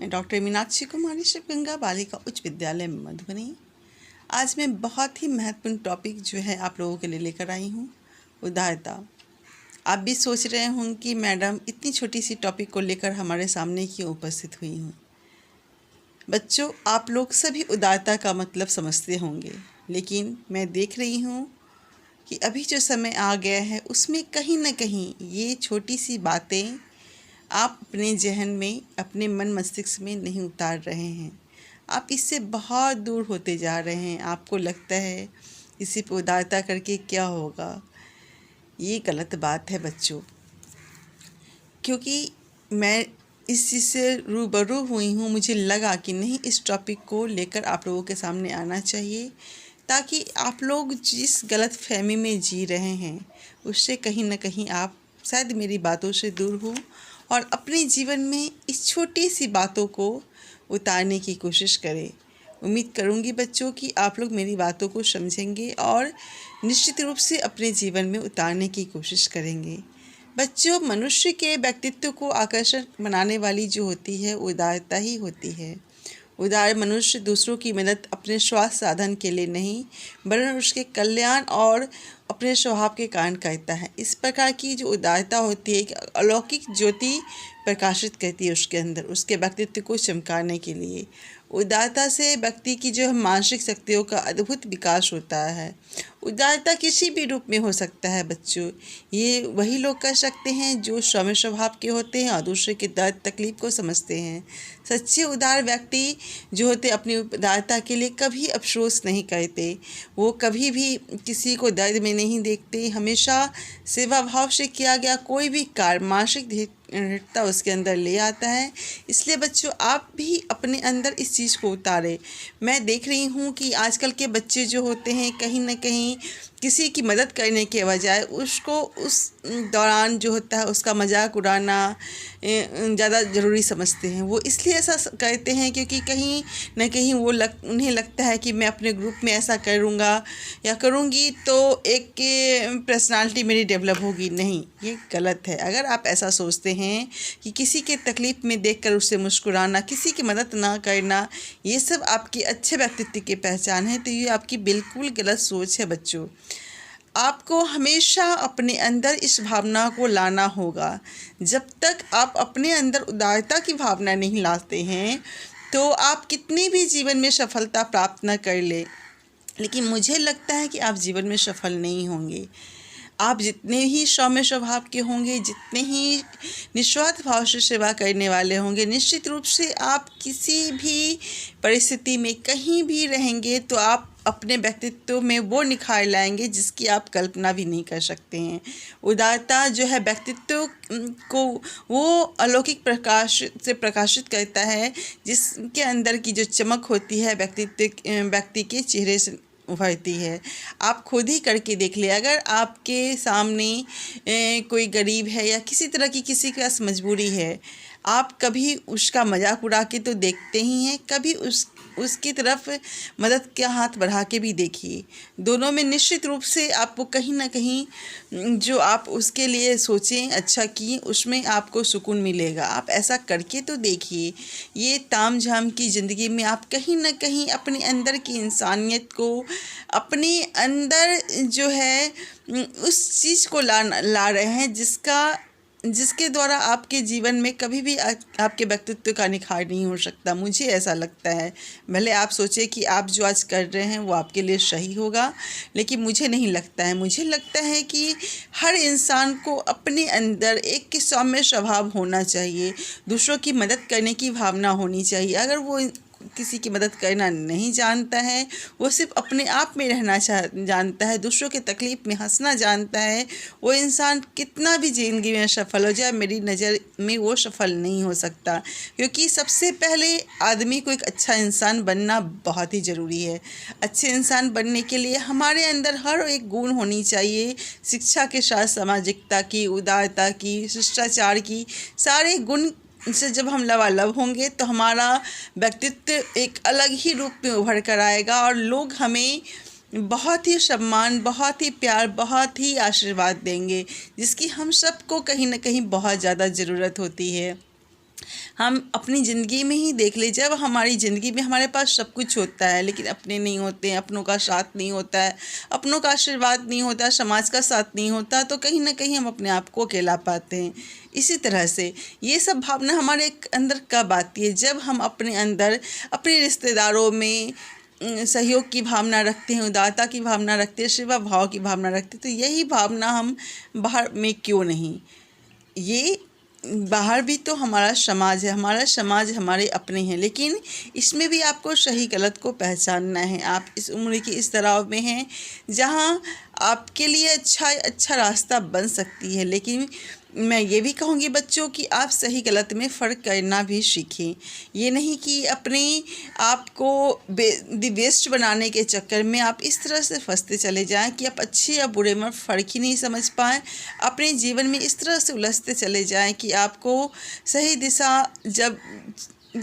मैं डॉक्टर मीनाक्षी कुमारी शिवगंगा बालिका उच्च विद्यालय मधुबनी। आज मैं बहुत ही महत्वपूर्ण टॉपिक जो है आप लोगों के लिए लेकर आई हूँ, उदारता। आप भी सोच रहे होंगे कि मैडम इतनी छोटी सी टॉपिक को लेकर हमारे सामने क्यों उपस्थित हुई हूँ। बच्चों, आप लोग सभी उदारता का मतलब समझते होंगे, लेकिन मैं देख रही हूँ कि अभी जो समय आ गया है उसमें कहीं ना कहीं ये छोटी सी बातें आप अपने जहन में, अपने मन मस्तिष्क में नहीं उतार रहे हैं। आप इससे बहुत दूर होते जा रहे हैं। आपको लगता है इसी पे उदारता करके क्या होगा। ये गलत बात है बच्चों, क्योंकि मैं इस चीज़ से रूबरू हुई हूँ। मुझे लगा कि नहीं, इस टॉपिक को लेकर आप लोगों के सामने आना चाहिए, ताकि आप लोग जिस गलत फहमी में जी रहे हैं उससे कहीं ना कहीं आप शायद मेरी बातों से दूर हो और अपने जीवन में इस छोटी सी बातों को उतारने की कोशिश करें। उम्मीद करूँगी बच्चों कि आप लोग मेरी बातों को समझेंगे और निश्चित रूप से अपने जीवन में उतारने की कोशिश करेंगे। बच्चों, मनुष्य के व्यक्तित्व को आकर्षक बनाने वाली जो होती है उदारता ही होती है। उदार मनुष्य दूसरों की मदद अपने स्वार्थ साधन के लिए नहीं, वरन उसके कल्याण और अपने स्वभाव के कारण करता है। इस प्रकार की जो उदारता होती है, एक अलौकिक ज्योति प्रकाशित करती है उसके अंदर, उसके व्यक्तित्व को चमकाने के लिए। उदारता से व्यक्ति की जो मानसिक शक्तियों का अद्भुत विकास होता है। उदारता किसी भी रूप में हो सकता है बच्चों। ये वही लोग कर सकते हैं जो सौम्य स्वभाव के होते हैं और दूसरे के दर्द तकलीफ को समझते हैं। सच्चे उदार व्यक्ति जो होते अपनी उदारता के लिए कभी अफसोस नहीं करते। वो कभी भी किसी को दर्द में नहीं देखते। हमेशा सेवा भाव से किया गया कोई भी कार्य मानसिक दृढ़ता उसके अंदर ले आता है। इसलिए बच्चों, आप भी अपने अंदर इस चीज़ को उतारें। मैं देख रही हूँ कि आजकल के बच्चे जो होते हैं, कहीं ना कहीं किसी की मदद करने के बजाय उसको उस दौरान जो होता है उसका मजाक उड़ाना ज़्यादा ज़रूरी समझते हैं। वो इसलिए ऐसा करते हैं क्योंकि कहीं ना कहीं उन्हें लगता है कि मैं अपने ग्रुप में ऐसा करूँगा या करूँगी तो एक पर्सनालिटी मेरी डेवलप होगी। नहीं, ये गलत है। अगर आप ऐसा सोचते हैं कि किसी के तकलीफ़ में देखकर उससे मुस्कुराना, किसी की मदद ना करना, ये सब आपकी अच्छे व्यक्तित्व की पहचान है, तो ये आपकी बिल्कुल गलत सोच है बच्चों। आपको हमेशा अपने अंदर इस भावना को लाना होगा। जब तक आप अपने अंदर उदारता की भावना नहीं लाते हैं तो आप कितनी भी जीवन में सफलता प्राप्त न कर ले, लेकिन मुझे लगता है कि आप जीवन में सफल नहीं होंगे। आप जितने ही सौम्य स्वभाव के होंगे, जितने ही निस्वार्थ भाव से सेवा करने वाले होंगे, निश्चित रूप से आप किसी भी परिस्थिति में कहीं भी रहेंगे तो आप अपने व्यक्तित्व में वो निखार लाएंगे जिसकी आप कल्पना भी नहीं कर सकते हैं। उदारता जो है व्यक्तित्व को वो अलौकिक प्रकाश से प्रकाशित करता है, जिसके अंदर की जो चमक होती है व्यक्ति के चेहरे से उभरती है। आप खुद ही करके देख ले। अगर आपके सामने कोई गरीब है या किसी तरह की किसी के पास मजबूरी है, आप कभी उसका मजाक उड़ा के तो देखते ही हैं, कभी उसकी तरफ मदद का हाथ बढ़ा के भी देखिए। दोनों में निश्चित रूप से आपको कहीं ना कहीं जो आप उसके लिए सोचें अच्छा किए, उसमें आपको सुकून मिलेगा। आप ऐसा करके तो देखिए। ये ताम झाम की ज़िंदगी में आप कहीं ना कहीं अपने अंदर की इंसानियत को, अपने अंदर जो है उस चीज़ को ला रहे हैं जिसके द्वारा आपके जीवन में कभी भी आपके व्यक्तित्व का निखार नहीं हो सकता। मुझे ऐसा लगता है। भले आप सोचें कि आप जो आज कर रहे हैं वो आपके लिए सही होगा, लेकिन मुझे नहीं लगता है। मुझे लगता है कि हर इंसान को अपने अंदर एक सौम्य स्वभाव होना चाहिए, दूसरों की मदद करने की भावना होनी चाहिए। अगर वो किसी की मदद करना नहीं जानता है, वो सिर्फ अपने आप में रहना जानता है, दूसरों के तकलीफ़ में हंसना जानता है, वो इंसान कितना भी ज़िंदगी में सफल हो जाए, मेरी नज़र में वो सफल नहीं हो सकता। क्योंकि सबसे पहले आदमी को एक अच्छा इंसान बनना बहुत ही ज़रूरी है। अच्छे इंसान बनने के लिए हमारे अंदर हर एक गुण होनी चाहिए। शिक्षा के साथ सामाजिकता की, उदारता की, शिष्टाचार की, सारे गुण से जब हम लबालब होंगे तो हमारा व्यक्तित्व एक अलग ही रूप में उभर कर आएगा और लोग हमें बहुत ही सम्मान, बहुत ही प्यार, बहुत ही आशीर्वाद देंगे, जिसकी हम सबको कहीं ना कहीं बहुत ज़्यादा ज़रूरत होती है। हम अपनी ज़िंदगी में ही देख ले, जब हमारी ज़िंदगी में हमारे पास सब कुछ होता है लेकिन अपने नहीं होते हैं, अपनों का साथ नहीं होता है, अपनों का आशीर्वाद नहीं होता, समाज का साथ नहीं होता, तो कहीं ना कहीं हम अपने आप को अकेला पाते हैं। इसी तरह से ये सब भावना हमारे अंदर कब आती है? जब हम अपने अंदर अपने रिश्तेदारों में सहयोग की भावना रखते हैं, उदारता की भावना रखते हैं, सेवा भाव की भावना रखते हैं। तो यही भावना हम बाहर में क्यों नहीं? ये बाहर भी तो हमारा समाज है, हमारा समाज हमारे अपने हैं, लेकिन इसमें भी आपको सही गलत को पहचानना है। आप इस उम्र की इस दौर में हैं जहाँ आपके लिए अच्छा रास्ता बन सकती है, लेकिन मैं ये भी कहूँगी बच्चों कि आप सही गलत में फ़र्क करना भी सीखें। ये नहीं कि अपने आप को दी बेस्ट बनाने के चक्कर में आप इस तरह से फंसते चले जाएं कि आप अच्छे या बुरे में फ़र्क ही नहीं समझ पाएँ। अपने जीवन में इस तरह से उलझते चले जाएं कि आपको सही दिशा जब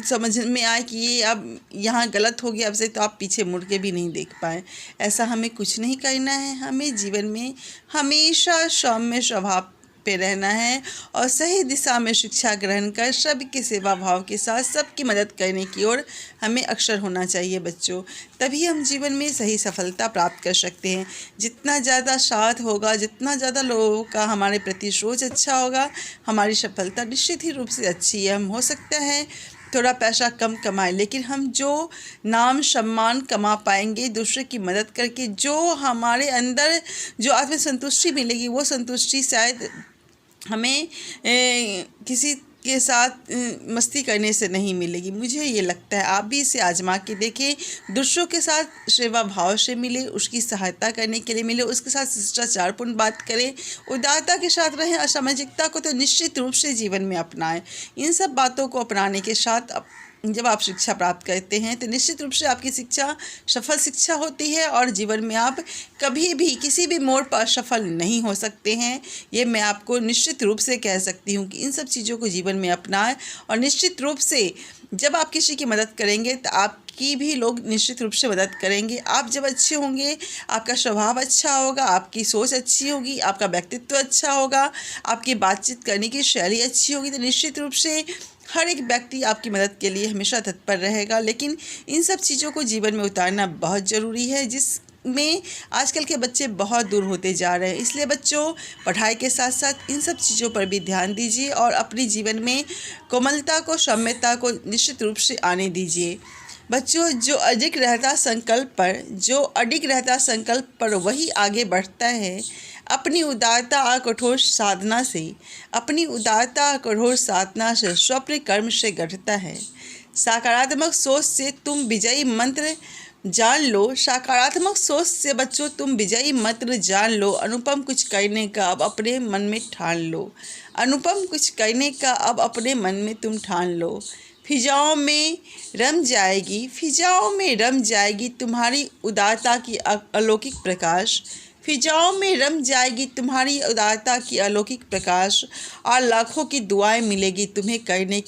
समझ में आए कि ये अब यहाँ गलत हो गया आपसे, तो आप पीछे मुड़ के भी नहीं देख पाए। ऐसा हमें कुछ नहीं करना है। हमें जीवन में हमेशा सौम्य स्वभाव पे रहना है और सही दिशा में शिक्षा ग्रहण कर सबकी सेवा भाव के साथ सबकी मदद करने की ओर हमें अक्षर होना चाहिए बच्चों। तभी हम जीवन में सही सफलता प्राप्त कर सकते हैं। जितना ज़्यादा साथ होगा, जितना ज़्यादा लोगों का हमारे प्रति सोच अच्छा होगा, हमारी सफलता निश्चित ही रूप से अच्छी है। हम हो सकता है थोड़ा पैसा कम कमाएं, लेकिन हम जो नाम सम्मान कमा पाएंगे दूसरे की मदद करके, जो हमारे अंदर जो आत्मसंतुष्टि मिलेगी, वो संतुष्टि शायद हमें किसी के साथ मस्ती करने से नहीं मिलेगी। मुझे ये लगता है आप भी इसे आजमा के देखें। दूसरों के साथ सेवा भाव से मिले, उसकी सहायता करने के लिए मिले, उसके साथ शिष्टाचारपूर्ण बात करें, उदारता के साथ रहें, असामाजिकता को तो निश्चित रूप से जीवन में अपनाएं। इन सब बातों को अपनाने के साथ जब आप शिक्षा प्राप्त करते हैं तो निश्चित रूप से आपकी शिक्षा सफल शिक्षा होती है और जीवन में आप कभी भी किसी भी मोड़ पर सफल नहीं हो सकते हैं। ये मैं आपको निश्चित रूप से कह सकती हूँ कि इन सब चीज़ों को जीवन में अपनाएं और निश्चित रूप से जब आप किसी की मदद करेंगे तो आपकी भी लोग निश्चित रूप से मदद करेंगे। आप जब अच्छे होंगे, आपका स्वभाव अच्छा होगा, आपकी सोच अच्छी होगी, आपका व्यक्तित्व अच्छा होगा, आपकी बातचीत करने की शैली अच्छी होगी, तो निश्चित रूप से हर एक व्यक्ति आपकी मदद के लिए हमेशा तत्पर रहेगा। लेकिन इन सब चीज़ों को जीवन में उतारना बहुत ज़रूरी है, जिसमें आजकल के बच्चे बहुत दूर होते जा रहे हैं। इसलिए बच्चों, पढ़ाई के साथ साथ इन सब चीज़ों पर भी ध्यान दीजिए और अपने जीवन में कोमलता को, सौम्यता को निश्चित रूप से आने दीजिए। बच्चों, जो अडिग रहता संकल्प पर वही आगे बढ़ता है। अपनी उदारता और कठोर साधना से स्वप्न कर्म से गढ़ता है। सकारात्मक सोच से तुम विजयी मंत्र जान लो। सकारात्मक सोच से बच्चों तुम विजयी मंत्र जान लो। अनुपम कुछ करने का अब अपने मन में ठान लो। अनुपम कुछ करने का अब अपने मन में तुम ठान लो। फिजाओं में रम जाएगी तुम्हारी उदारता की अलौकिक प्रकाश। फिजाओं में रम जाएगी तुम्हारी उदारता की अलौकिक प्रकाश और लाखों की दुआएं मिलेगी तुम्हें करने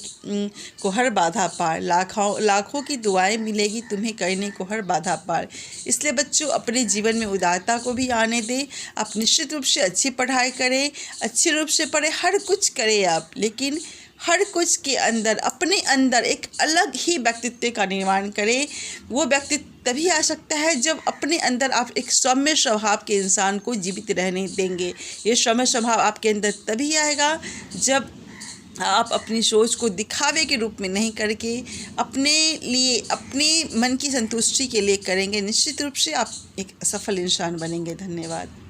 को हर बाधा पार। लाखों की दुआएं मिलेगी तुम्हें करने को हर बाधा पार। इसलिए बच्चों, अपने जीवन में उदारता को भी आने दें। आप निश्चित रूप से अच्छी पढ़ाई करें, अच्छे रूप से पढ़ें, हर कुछ करें आप, लेकिन हर कुछ के अंदर अपने अंदर एक अलग ही व्यक्तित्व का निर्माण करें। वो व्यक्तित्व तभी आ सकता है जब अपने अंदर आप एक सौम्य स्वभाव के इंसान को जीवित रहने देंगे। ये सौम्य स्वभाव आपके अंदर तभी आएगा जब आप अपनी सोच को दिखावे के रूप में नहीं करके अपने लिए, अपने मन की संतुष्टि के लिए करेंगे। निश्चित रूप से आप एक सफल इंसान बनेंगे। धन्यवाद।